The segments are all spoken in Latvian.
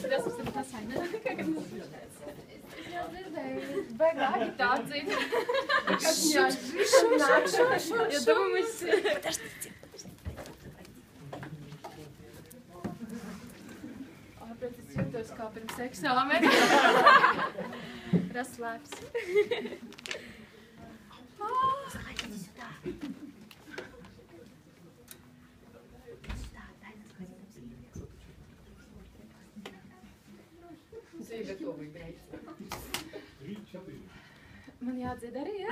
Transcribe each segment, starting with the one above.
Das ist das eine. Ja, бэга агитации. Я думаю, мы все... Подождите. Bet es jūtos kā pirms eksāmena. Расслабься. Заходите сюда. Сюда, дай нас Все готовы играть. 3-4. Man jādzied arī, ja?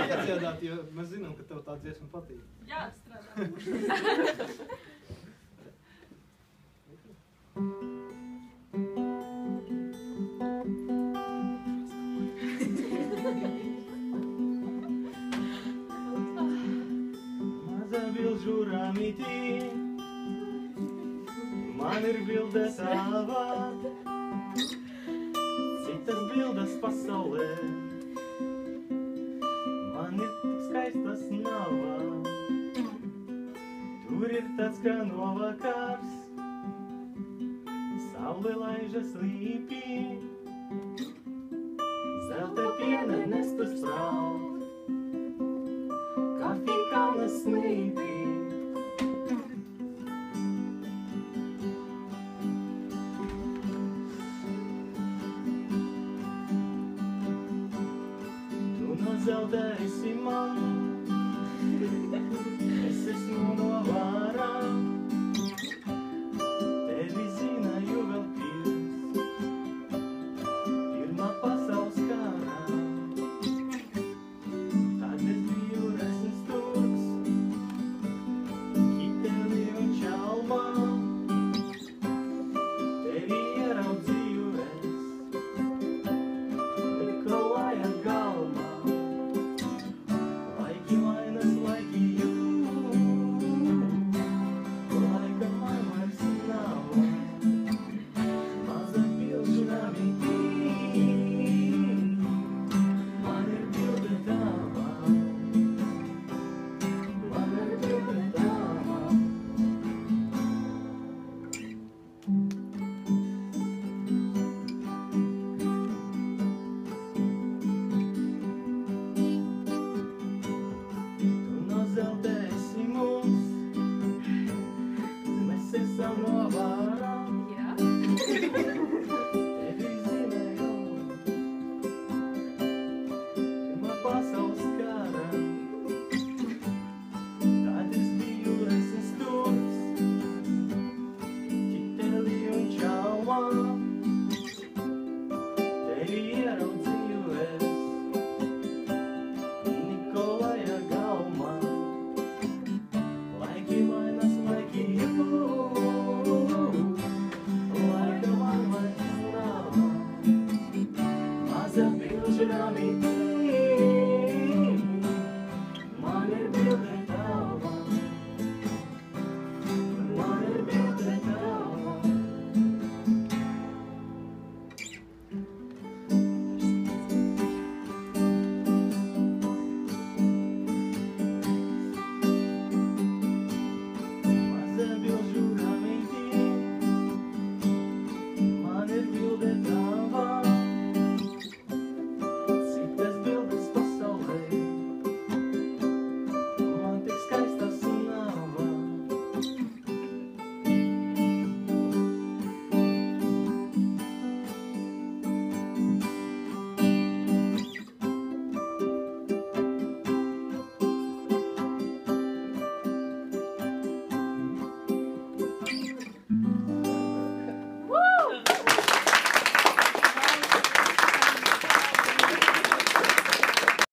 Jādziedāt, jo mēs zinām, ka tev tā dziesma patīk. Jā, strādā. Maza bilžu ramitī, man ir bilde savā, citas bildes pasaulē, man ir tik skaistas navā. Tur ir tāds kā novakars, saule laižas līpī, zelta piena nestu spraud, kafija kalna smītī. Tu no zelta esi man,